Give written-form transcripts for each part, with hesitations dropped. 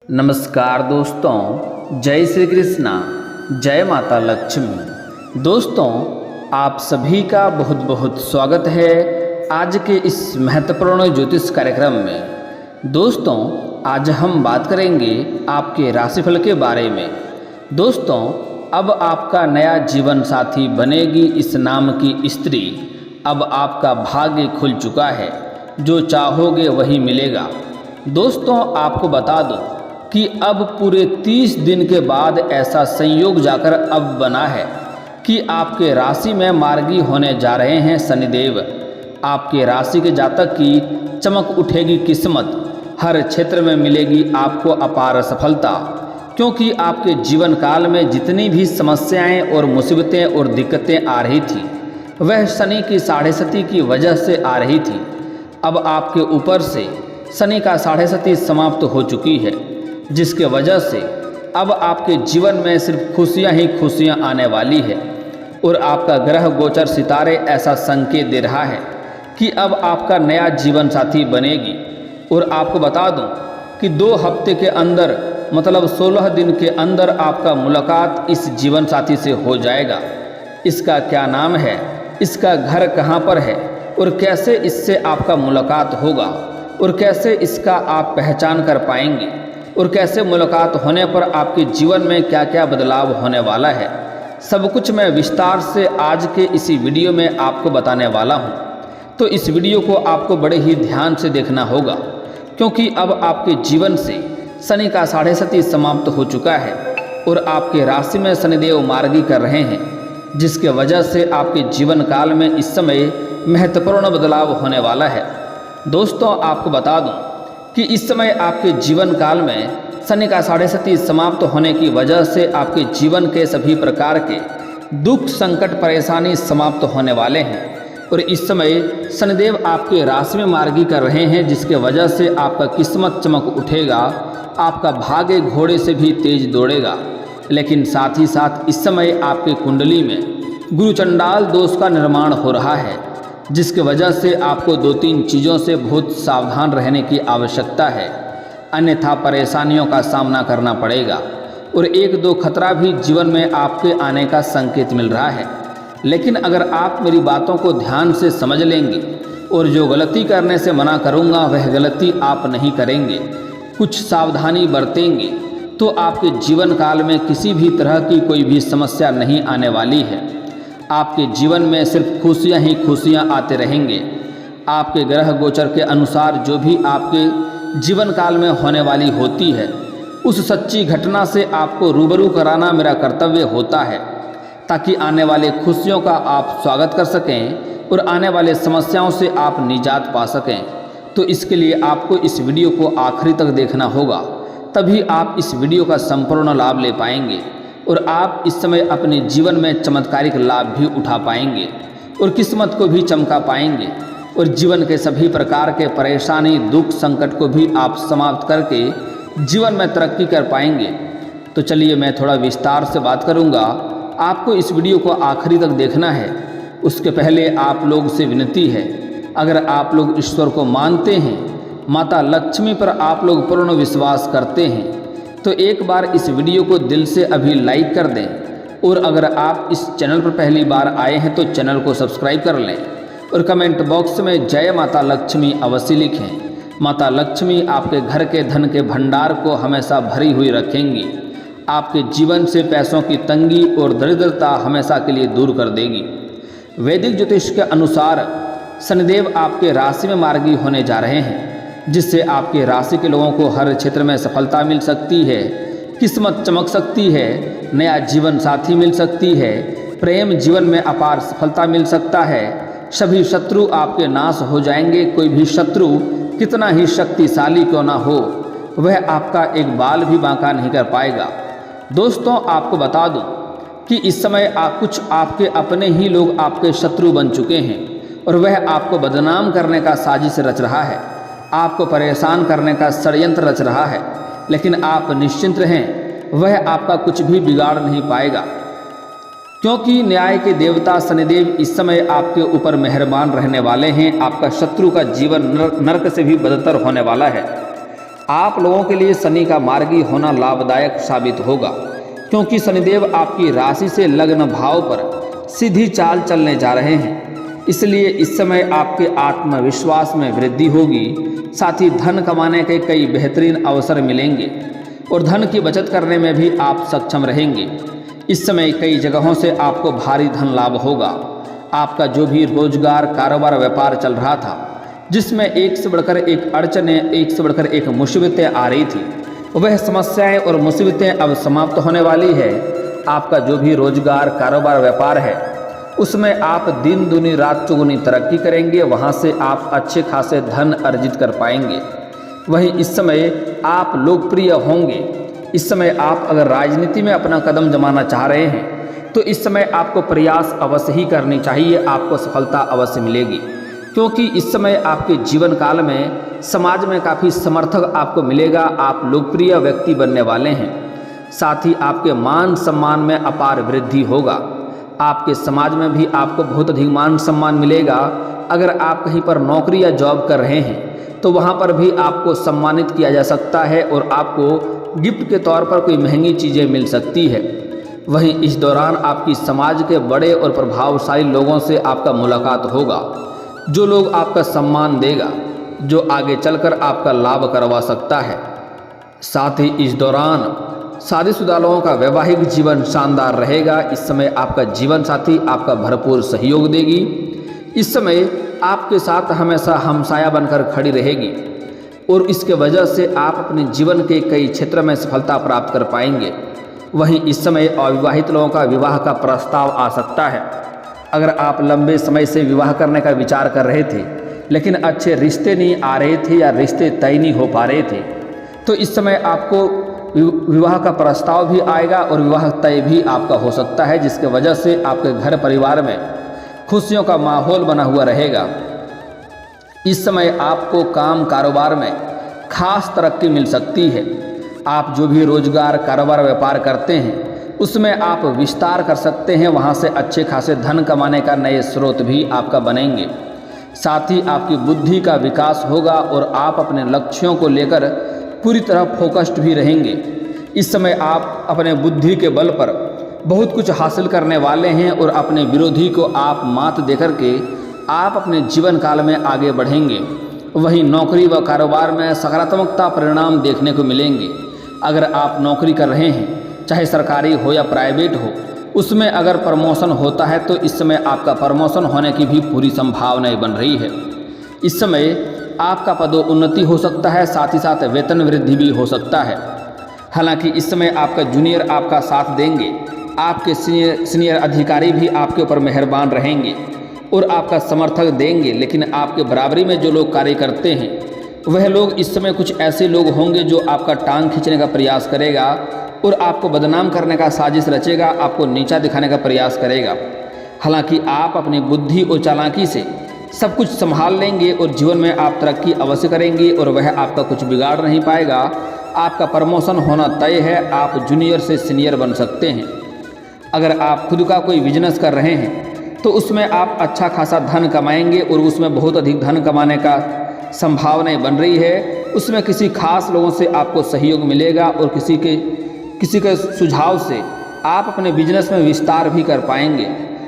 नमस्कार दोस्तों, जय श्री कृष्णा, जय माता लक्ष्मी। दोस्तों, आप सभी का बहुत बहुत स्वागत है आज के इस महत्वपूर्ण ज्योतिष कार्यक्रम में। दोस्तों, आज हम बात करेंगे आपके राशिफल के बारे में। दोस्तों, अब आपका नया जीवन साथी बनेगी इस नाम की स्त्री। अब आपका भाग्य खुल चुका है, जो चाहोगे वही मिलेगा। दोस्तों, आपको बता दूं कि अब पूरे 30 दिन के बाद ऐसा संयोग जाकर अब बना है कि आपके राशि में मार्गी होने जा रहे हैं शनिदेव। आपके राशि के जातक की चमक उठेगी किस्मत, हर क्षेत्र में मिलेगी आपको अपार सफलता। क्योंकि आपके जीवन काल में जितनी भी समस्याएं और मुसीबतें और दिक्कतें आ रही थी, वह शनि की 6.5 की वजह से आ रही थी। अब आपके ऊपर से शनि का 6.5 समाप्त हो चुकी है, जिसके वजह से अब आपके जीवन में सिर्फ खुशियां ही खुशियां आने वाली है। और आपका ग्रह गोचर सितारे ऐसा संकेत दे रहा है कि अब आपका नया जीवन साथी बनेगी। और आपको बता दूं कि 2 हफ्ते के अंदर मतलब 16 दिन के अंदर आपका मुलाकात इस जीवन साथी से हो जाएगा। इसका क्या नाम है, इसका घर कहाँ पर है और कैसे इससे आपका मुलाकात होगा और कैसे इसका आप पहचान कर पाएंगे और कैसे मुलाकात होने पर आपके जीवन में क्या क्या बदलाव होने वाला है, सब कुछ मैं विस्तार से आज के इसी वीडियो में आपको बताने वाला हूं। तो इस वीडियो को आपको बड़े ही ध्यान से देखना होगा, क्योंकि अब आपके जीवन से शनि का 6.5 समाप्त हो चुका है और आपके राशि में शनिदेव मार्गी कर रहे हैं, जिसके वजह से आपके जीवन काल में इस समय महत्वपूर्ण बदलाव होने वाला है। दोस्तों, आपको बता दूं कि इस समय आपके जीवन काल में शनि का 6.5 समाप्त होने की वजह से आपके जीवन के सभी प्रकार के दुख संकट परेशानी समाप्त होने वाले हैं। और इस समय शनिदेव आपके राशि में मार्गी कर रहे हैं, जिसके वजह से आपका किस्मत चमक उठेगा, आपका भाग्य घोड़े से भी तेज दौड़ेगा। लेकिन साथ ही साथ इस समय आपके कुंडली में गुरु चंडाल दोष का निर्माण हो रहा है, जिसकी वजह से आपको 2-3 चीज़ों से बहुत सावधान रहने की आवश्यकता है, अन्यथा परेशानियों का सामना करना पड़ेगा। और 1-2 खतरा भी जीवन में आपके आने का संकेत मिल रहा है। लेकिन अगर आप मेरी बातों को ध्यान से समझ लेंगे और जो गलती करने से मना करूँगा वह गलती आप नहीं करेंगे, कुछ सावधानी बरतेंगे, तो आपके जीवन काल में किसी भी तरह की कोई भी समस्या नहीं आने वाली है। आपके जीवन में सिर्फ खुशियां ही खुशियां आते रहेंगे। आपके ग्रह गोचर के अनुसार जो भी आपके जीवन काल में होने वाली होती है, उस सच्ची घटना से आपको रूबरू कराना मेरा कर्तव्य होता है, ताकि आने वाले खुशियों का आप स्वागत कर सकें और आने वाले समस्याओं से आप निजात पा सकें। तो इसके लिए आपको इस वीडियो को आखिरी तक देखना होगा, तभी आप इस वीडियो का संपूर्ण लाभ ले पाएंगे और आप इस समय अपने जीवन में चमत्कारिक लाभ भी उठा पाएंगे और किस्मत को भी चमका पाएंगे और जीवन के सभी प्रकार के परेशानी दुख संकट को भी आप समाप्त करके जीवन में तरक्की कर पाएंगे। तो चलिए मैं थोड़ा विस्तार से बात करूंगा, आपको इस वीडियो को आखिरी तक देखना है। उसके पहले आप लोग से विनती है, अगर आप लोग ईश्वर को मानते हैं, माता लक्ष्मी पर आप लोग पूर्ण विश्वास करते हैं, तो एक बार इस वीडियो को दिल से अभी लाइक कर दें। और अगर आप इस चैनल पर पहली बार आए हैं तो चैनल को सब्सक्राइब कर लें और कमेंट बॉक्स में जय माता लक्ष्मी अवश्य लिखें। माता लक्ष्मी आपके घर के धन के भंडार को हमेशा भरी हुई रखेंगी, आपके जीवन से पैसों की तंगी और दरिद्रता हमेशा के लिए दूर कर देगी। वैदिक ज्योतिष के अनुसार शनिदेव आपके राशि में मार्गी होने जा रहे हैं, जिससे आपके राशि के लोगों को हर क्षेत्र में सफलता मिल सकती है, किस्मत चमक सकती है, नया जीवन साथी मिल सकती है, प्रेम जीवन में अपार सफलता मिल सकता है, सभी शत्रु आपके नाश हो जाएंगे। कोई भी शत्रु कितना ही शक्तिशाली क्यों ना हो, वह आपका एक बाल भी बांका नहीं कर पाएगा। दोस्तों, आपको बता दूं कि इस समय कुछ आपके अपने ही लोग आपके शत्रु बन चुके हैं और वह आपको बदनाम करने का साजिश रच रहा है, आपको परेशान करने का षड्यंत्र रच रहा है। लेकिन आप निश्चिंत रहें, वह आपका कुछ भी बिगाड़ नहीं पाएगा, क्योंकि न्याय के देवता शनिदेव इस समय आपके ऊपर मेहरबान रहने वाले हैं। आपका शत्रु का जीवन नरक से भी बदतर होने वाला है। आप लोगों के लिए शनि का मार्गी होना लाभदायक साबित होगा, क्योंकि शनिदेव आपकी राशि से लग्न भाव पर सीधी चाल चलने जा रहे हैं। इसलिए इस समय आपके आत्मविश्वास में वृद्धि होगी। साथ ही धन कमाने के कई बेहतरीन अवसर मिलेंगे और धन की बचत करने में भी आप सक्षम रहेंगे। इस समय कई जगहों से आपको भारी धन लाभ होगा। आपका जो भी रोजगार, कारोबार, व्यापार चल रहा था, जिसमें एक से बढ़कर एक अड़चनें, एक से बढ़कर एक मुसीबतें आ रही थी, वह समस्याएं और मुसीबतें अब समाप्त होने वाली है। आपका जो भी रोजगार, कारोबार, व्यापार है, उसमें आप दिन दूनी रात चौगुनी तरक्की करेंगे। वहाँ से आप अच्छे खासे धन अर्जित कर पाएंगे। वहीं इस समय आप लोकप्रिय होंगे। इस समय आप अगर राजनीति में अपना कदम जमाना चाह रहे हैं तो इस समय आपको प्रयास अवश्य ही करनी चाहिए, आपको सफलता अवश्य मिलेगी। क्योंकि इस समय आपके जीवन काल में समाज में काफ़ी समर्थक आपको मिलेगा। आप लोकप्रिय व्यक्ति बनने वाले हैं। साथ ही आपके मान सम्मान में अपार वृद्धि होगा। आपके समाज में भी आपको बहुत अधिक मान सम्मान मिलेगा। अगर आप कहीं पर नौकरी या जॉब कर रहे हैं तो वहाँ पर भी आपको सम्मानित किया जा सकता है और आपको गिफ्ट के तौर पर कोई महंगी चीज़ें मिल सकती है। वहीं इस दौरान आपकी समाज के बड़े और प्रभावशाली लोगों से आपका मुलाकात होगा, जो लोग आपका सम्मान देगा, जो आगे चलकर आपका लाभ करवा सकता है। साथ ही इस दौरान शादीशुदा लोगों का वैवाहिक जीवन शानदार रहेगा। इस समय आपका जीवन साथी आपका भरपूर सहयोग देगी। इस समय आपके साथ हमेशा हमसाया बनकर खड़ी रहेगी और इसके वजह से आप अपने जीवन के कई क्षेत्र में सफलता प्राप्त कर पाएंगे। वहीं इस समय अविवाहित लोगों का विवाह का प्रस्ताव आ सकता है। अगर आप लंबे समय से विवाह करने का विचार कर रहे थे लेकिन अच्छे रिश्ते नहीं आ रहे थे या रिश्ते तय नहीं हो पा रहे थे, तो इस समय आपको विवाह का प्रस्ताव भी आएगा और विवाह तय भी आपका हो सकता है, जिसके वजह से आपके घर परिवार में खुशियों का माहौल बना हुआ रहेगा। इस समय आपको काम कारोबार में खास तरक्की मिल सकती है। आप जो भी रोजगार, कारोबार, व्यापार करते हैं उसमें आप विस्तार कर सकते हैं। वहाँ से अच्छे खासे धन कमाने का नए स्रोत भी आपका बनेंगे। साथ ही आपकी बुद्धि का विकास होगा और आप अपने लक्ष्यों को लेकर पूरी तरह फोकस्ड भी रहेंगे। इस समय आप अपने बुद्धि के बल पर बहुत कुछ हासिल करने वाले हैं और अपने विरोधी को आप मात देकर के आप अपने जीवन काल में आगे बढ़ेंगे। वहीं नौकरी व कारोबार में सकारात्मकता परिणाम देखने को मिलेंगे। अगर आप नौकरी कर रहे हैं, चाहे सरकारी हो या प्राइवेट हो, उसमें अगर प्रमोशन होता है तो इस समय आपका प्रमोशन होने की भी पूरी संभावनाएं बन रही है। इस समय आपका पदोन्नति हो सकता है, साथ ही साथ वेतन वृद्धि भी हो सकता है। हालांकि इस समय आपका जूनियर आपका साथ देंगे, आपके सीनियर अधिकारी भी आपके ऊपर मेहरबान रहेंगे और आपका समर्थक देंगे। लेकिन आपके बराबरी में जो लोग कार्य करते हैं वह लोग इस समय कुछ ऐसे लोग होंगे जो आपका टांग खींचने का प्रयास करेगा और आपको बदनाम करने का साजिश रचेगा, आपको नीचा दिखाने का प्रयास करेगा। हालांकि आप अपनी बुद्धि और चालाकी से सब कुछ संभाल लेंगे और जीवन में आप तरक्की अवश्य करेंगे और वह आपका कुछ बिगाड़ नहीं पाएगा। आपका प्रमोशन होना तय है। आप जूनियर से सीनियर बन सकते हैं। अगर आप खुद का कोई बिजनेस कर रहे हैं तो उसमें आप अच्छा खासा धन कमाएंगे और उसमें बहुत अधिक धन कमाने का संभावनाएं बन रही है। उसमें किसी खास लोगों से आपको सहयोग मिलेगा और किसी के सुझाव से आप अपने बिजनेस में विस्तार भी कर पाएंगे।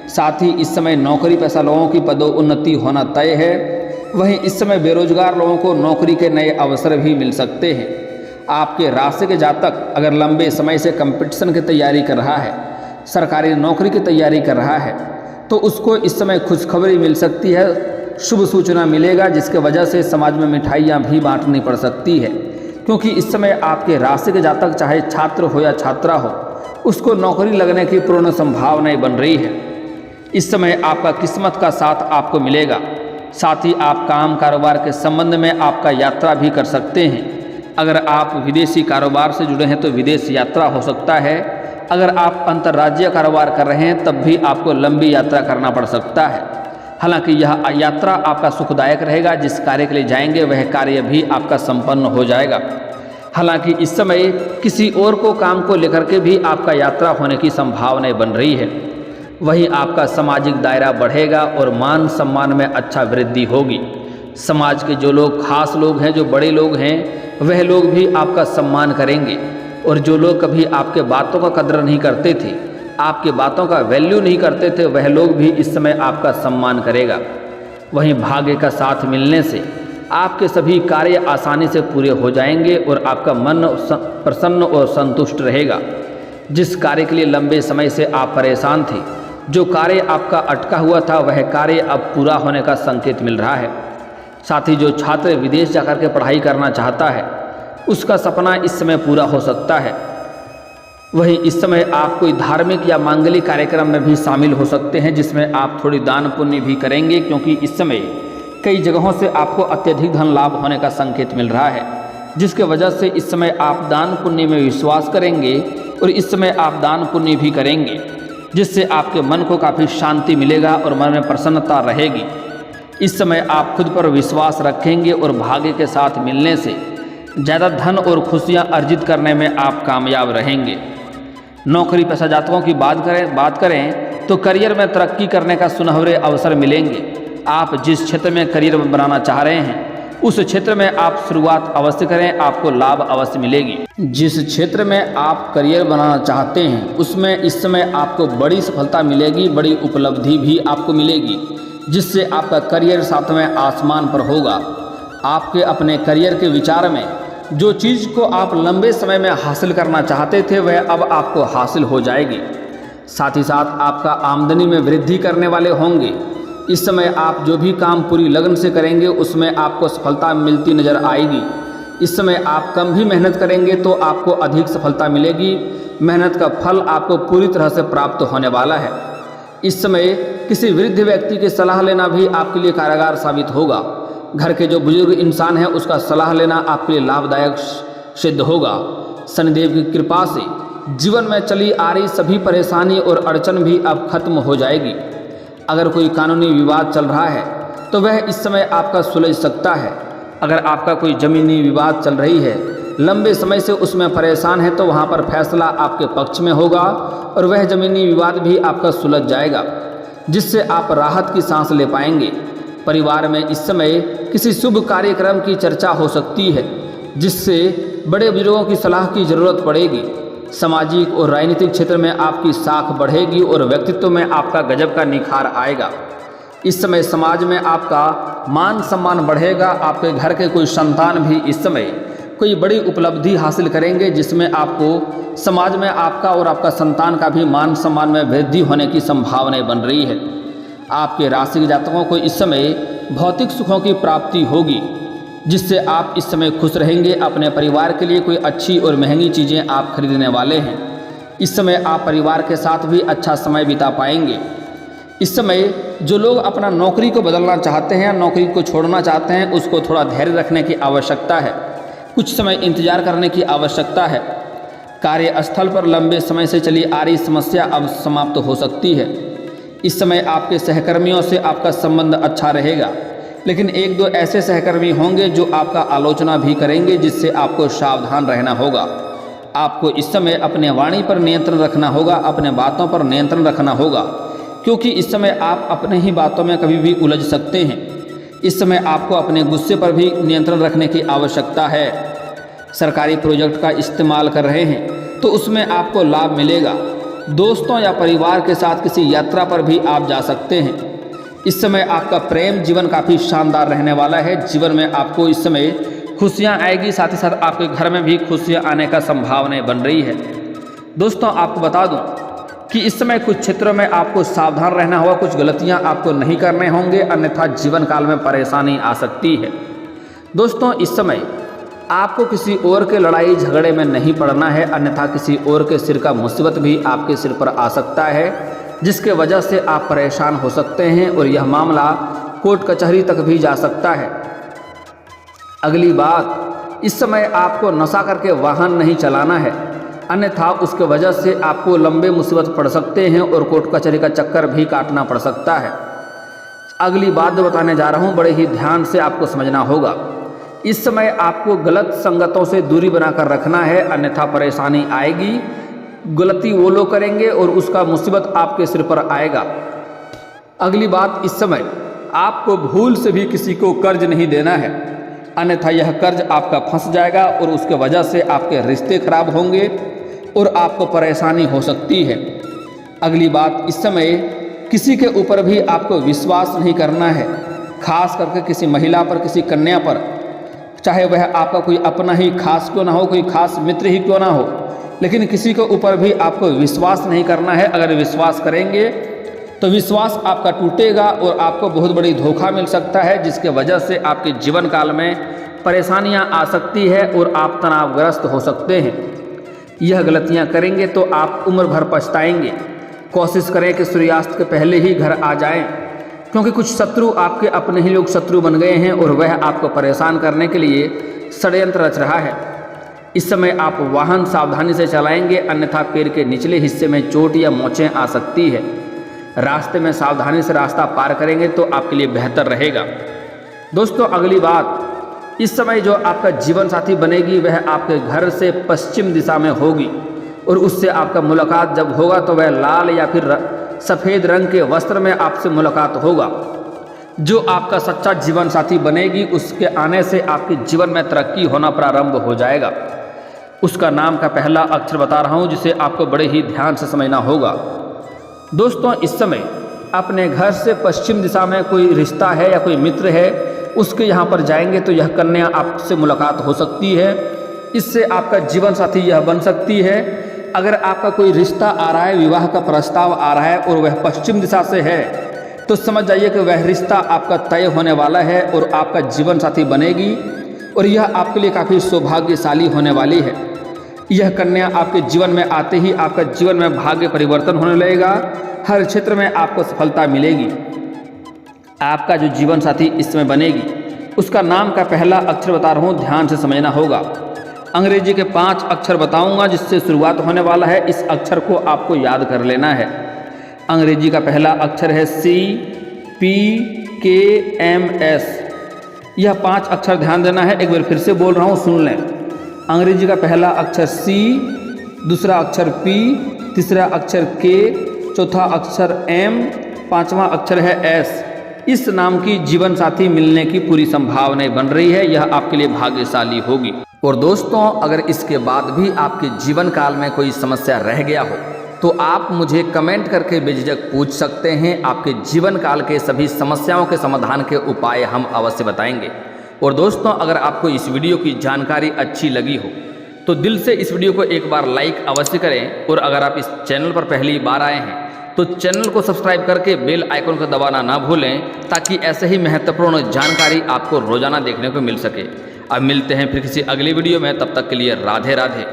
साथ ही इस समय नौकरी पेशा लोगों की पदोन्नति होना तय है। वहीं इस समय बेरोजगार लोगों को नौकरी के नए अवसर भी मिल सकते हैं। आपके राशि के जातक अगर लंबे समय से कंपटीशन की तैयारी कर रहा है, सरकारी नौकरी की तैयारी कर रहा है, तो उसको इस समय खुशखबरी मिल सकती है, शुभ सूचना मिलेगा, जिसके वजह से समाज में मिठाइयाँ भी बांटनी पड़ सकती है। क्योंकि इस समय आपके राशि के जातक चाहे छात्र हो या छात्रा हो, उसको नौकरी लगने की पूर्ण संभावनाएं बन रही है। इस समय आपका किस्मत का साथ आपको मिलेगा। साथ ही आप काम कारोबार के संबंध में आपका यात्रा भी कर सकते हैं। अगर आप विदेशी कारोबार से जुड़े हैं तो विदेश यात्रा हो सकता है। अगर आप अंतर्राज्यीय कारोबार कर रहे हैं तब भी आपको लंबी यात्रा करना पड़ सकता है। हालांकि यह यात्रा आपका सुखदायक रहेगा। जिस कार्य के लिए जाएंगे वह कार्य भी आपका संपन्न हो जाएगा। हालांकि इस समय किसी और को काम को लेकर के भी आपका यात्रा होने की संभावनाएं बन रही है। वहीं आपका सामाजिक दायरा बढ़ेगा और मान सम्मान में अच्छा वृद्धि होगी। समाज के जो लोग खास लोग हैं, जो बड़े लोग हैं, वह लोग भी आपका सम्मान करेंगे। और जो लोग कभी आपके बातों का कदर नहीं करते थे, आपके बातों का वैल्यू नहीं करते थे, वह लोग भी इस समय आपका सम्मान करेगा। वहीं भाग्य का साथ मिलने से आपके सभी कार्य आसानी से पूरे हो जाएंगे और आपका मन प्रसन्न और संतुष्ट रहेगा। जिस कार्य के लिए लंबे समय से आप परेशान थे, जो कार्य आपका अटका हुआ था, वह कार्य अब पूरा होने का संकेत मिल रहा है। साथ ही जो छात्र विदेश जाकर के पढ़ाई करना चाहता है, उसका सपना इस समय पूरा हो सकता है। वहीं इस समय आप कोई धार्मिक या मांगलिक कार्यक्रम में भी शामिल हो सकते हैं, जिसमें आप थोड़ी दान पुण्य भी करेंगे, क्योंकि इस समय कई जगहों से आपको अत्यधिक धन लाभ होने का संकेत मिल रहा है, जिसके वजह से इस समय आप दान पुण्य में विश्वास करेंगे और इस समय आप दान पुण्य भी करेंगे, जिससे आपके मन को काफ़ी शांति मिलेगा और मन में प्रसन्नता रहेगी। इस समय आप खुद पर विश्वास रखेंगे और भाग्य के साथ मिलने से ज़्यादा धन और खुशियाँ अर्जित करने में आप कामयाब रहेंगे। नौकरी पेशा जातकों की बात करें तो करियर में तरक्की करने का सुनहरे अवसर मिलेंगे। आप जिस क्षेत्र में करियर बनाना चाह रहे हैं, उस क्षेत्र में आप शुरुआत अवश्य करें, आपको लाभ अवश्य मिलेगी। जिस क्षेत्र में आप करियर बनाना चाहते हैं, उसमें इस समय आपको बड़ी सफलता मिलेगी, बड़ी उपलब्धि भी आपको मिलेगी, जिससे आपका करियर सातवें आसमान पर होगा। आपके अपने करियर के विचार में जो चीज़ को आप लंबे समय में हासिल करना चाहते थे, वह अब आपको हासिल हो जाएगी। साथ ही साथ आपका आमदनी में वृद्धि करने वाले होंगे। इस समय आप जो भी काम पूरी लगन से करेंगे, उसमें आपको सफलता मिलती नज़र आएगी। इस समय आप कम भी मेहनत करेंगे तो आपको अधिक सफलता मिलेगी। मेहनत का फल आपको पूरी तरह से प्राप्त होने वाला है। इस समय किसी वृद्ध व्यक्ति की सलाह लेना भी आपके लिए कारगर साबित होगा। घर के जो बुजुर्ग इंसान हैं, उसका सलाह लेना आपके लिए लाभदायक सिद्ध होगा। शनिदेव की कृपा से जीवन में चली आ रही सभी परेशानी और अड़चन भी अब खत्म हो जाएगी। अगर कोई कानूनी विवाद चल रहा है तो वह इस समय आपका सुलझ सकता है। अगर आपका कोई ज़मीनी विवाद चल रही है, लंबे समय से उसमें परेशान है, तो वहाँ पर फैसला आपके पक्ष में होगा और वह ज़मीनी विवाद भी आपका सुलझ जाएगा, जिससे आप राहत की सांस ले पाएंगे। परिवार में इस समय किसी शुभ कार्यक्रम की चर्चा हो सकती है, जिससे बड़े बुजुर्गों की सलाह की ज़रूरत पड़ेगी। सामाजिक और राजनीतिक क्षेत्र में आपकी साख बढ़ेगी और व्यक्तित्व में आपका गजब का निखार आएगा। इस समय समाज में आपका मान सम्मान बढ़ेगा। आपके घर के कोई संतान भी इस समय कोई बड़ी उपलब्धि हासिल करेंगे, जिसमें आपको समाज में आपका और आपका संतान का भी मान सम्मान में वृद्धि होने की संभावनाएं बन रही है। आपके राशि के जातकों को इस समय भौतिक सुखों की प्राप्ति होगी, जिससे आप इस समय खुश रहेंगे। अपने परिवार के लिए कोई अच्छी और महंगी चीज़ें आप खरीदने वाले हैं। इस समय आप परिवार के साथ भी अच्छा समय बिता पाएंगे। इस समय जो लोग अपना नौकरी को बदलना चाहते हैं या नौकरी को छोड़ना चाहते हैं, उसको थोड़ा धैर्य रखने की आवश्यकता है। कुछ समय इंतजार करने की आवश्यकता है। कार्यस्थल पर लंबे समय से चली आ रही समस्या अब समाप्त हो सकती है। इस समय आपके सहकर्मियों से आपका संबंध अच्छा रहेगा, लेकिन एक दो ऐसे सहकर्मी होंगे जो आपका आलोचना भी करेंगे, जिससे आपको सावधान रहना होगा। आपको इस समय अपने वाणी पर नियंत्रण रखना होगा, अपने बातों पर नियंत्रण रखना होगा, क्योंकि इस समय आप अपने ही बातों में कभी भी उलझ सकते हैं। इस समय आपको अपने गुस्से पर भी नियंत्रण रखने की आवश्यकता है। सरकारी प्रोजेक्ट का इस्तेमाल कर रहे हैं तो उसमें आपको लाभ मिलेगा। दोस्तों या परिवार के साथ किसी यात्रा पर भी आप जा सकते हैं। इस समय आपका प्रेम जीवन काफ़ी शानदार रहने वाला है। जीवन में आपको इस समय खुशियाँ आएगी, साथ ही साथ आपके घर में भी खुशियाँ आने का संभावना बन रही है। दोस्तों, आपको बता दूं कि इस समय कुछ क्षेत्रों में आपको सावधान रहना होगा, कुछ गलतियां आपको नहीं करने होंगे, अन्यथा जीवन काल में परेशानी आ सकती है। दोस्तों, इस समय आपको किसी और के लड़ाई झगड़े में नहीं पड़ना है, अन्यथा किसी और के सिर का मुसीबत भी आपके सिर पर आ सकता है, जिसके वजह से आप परेशान हो सकते हैं और यह मामला कोर्ट कचहरी तक भी जा सकता है। अगली बात, इस समय आपको नशा करके वाहन नहीं चलाना है, अन्यथा उसके वजह से आपको लंबे मुसीबत पड़ सकते हैं और कोर्ट कचहरी का चक्कर भी काटना पड़ सकता है। अगली बात जो बताने जा रहा हूँ, बड़े ही ध्यान से आपको समझना होगा। इस समय आपको गलत संगतों से दूरी बनाकर रखना है, अन्यथा परेशानी आएगी। गलती वो लोग करेंगे और उसका मुसीबत आपके सिर पर आएगा। अगली बात, इस समय आपको भूल से भी किसी को कर्ज नहीं देना है, अन्यथा यह कर्ज आपका फंस जाएगा और उसके वजह से आपके रिश्ते खराब होंगे और आपको परेशानी हो सकती है। अगली बात, इस समय किसी के ऊपर भी आपको विश्वास नहीं करना है, खास करके किसी महिला पर, किसी कन्या पर, चाहे वह आपका कोई अपना ही खास क्यों ना हो, कोई खास मित्र ही क्यों ना हो, लेकिन किसी के ऊपर भी आपको विश्वास नहीं करना है। अगर विश्वास करेंगे तो विश्वास आपका टूटेगा और आपको बहुत बड़ी धोखा मिल सकता है, जिसके वजह से आपके जीवन काल में परेशानियां आ सकती है और आप तनावग्रस्त हो सकते हैं। यह गलतियां करेंगे तो आप उम्र भर पछताएंगे। कोशिश करें कि सूर्यास्त के पहले ही घर आ जाएं, क्योंकि कुछ शत्रु आपके अपने ही लोग शत्रु बन गए हैं और वह आपको परेशान करने के लिए षड्यंत्र रच रहा है। इस समय आप वाहन सावधानी से चलाएंगे, अन्यथा पैर के निचले हिस्से में चोट या मोचें आ सकती है। रास्ते में सावधानी से रास्ता पार करेंगे तो आपके लिए बेहतर रहेगा। दोस्तों, अगली बात, इस समय जो आपका जीवन साथी बनेगी वह आपके घर से पश्चिम दिशा में होगी और उससे आपका मुलाकात जब होगा तो वह लाल या फिर सफ़ेद रंग के वस्त्र में आपसे मुलाकात होगा। जो आपका सच्चा जीवन साथी बनेगी उसके आने से आपके जीवन में तरक्की होना प्रारंभ हो जाएगा। उसका नाम का पहला अक्षर बता रहा हूँ, जिसे आपको बड़े ही ध्यान से समझना होगा। दोस्तों, इस समय अपने घर से पश्चिम दिशा में कोई रिश्ता है या कोई मित्र है, उसके यहाँ पर जाएंगे तो यह कन्या आपसे मुलाकात हो सकती है। इससे आपका जीवन साथी यह बन सकती है। अगर आपका कोई रिश्ता आ रहा है, विवाह का प्रस्ताव आ रहा है और वह पश्चिम दिशा से है, तो समझ जाइए कि वह रिश्ता आपका तय होने वाला है और आपका जीवन साथी बनेगी और यह आपके लिए काफ़ी सौभाग्यशाली होने वाली है। यह कन्या आपके जीवन में आते ही आपका जीवन में भाग्य परिवर्तन होने लगेगा। हर क्षेत्र में आपको सफलता मिलेगी। आपका जो जीवन साथी इस समय बनेगी उसका नाम का पहला अक्षर बता रहा हूँ, ध्यान से समझना होगा। अंग्रेजी के 5 अक्षर बताऊंगा जिससे शुरुआत होने वाला है। इस अक्षर को आपको याद कर लेना है। अंग्रेजी का पहला अक्षर है CPKMS। यह 5 अक्षर ध्यान देना है। एक बार फिर से बोल रहा हूँ, सुन लें। अंग्रेजी का पहला अक्षर C, दूसरा अक्षर P, तीसरा अक्षर K, चौथा अक्षर M, 5वां अक्षर है S। इस नाम की जीवन साथी मिलने की पूरी संभावनाएं बन रही है। यह आपके लिए भाग्यशाली होगी। और दोस्तों, अगर इसके बाद भी आपके जीवन काल में कोई समस्या रह गया हो तो आप मुझे कमेंट करके बेझिझक पूछ सकते हैं। आपके जीवन काल के सभी समस्याओं के समाधान के उपाय हम अवश्य बताएंगे। और दोस्तों, अगर आपको इस वीडियो की जानकारी अच्छी लगी हो तो दिल से इस वीडियो को एक बार लाइक अवश्य करें। और अगर आप इस चैनल पर पहली बार आए हैं तो चैनल को सब्सक्राइब करके बेल आइकन को दबाना ना भूलें, ताकि ऐसे ही महत्वपूर्ण जानकारी आपको रोजाना देखने को मिल सके। अब मिलते हैं फिर किसी अगली वीडियो में, तब तक के लिए राधे राधे।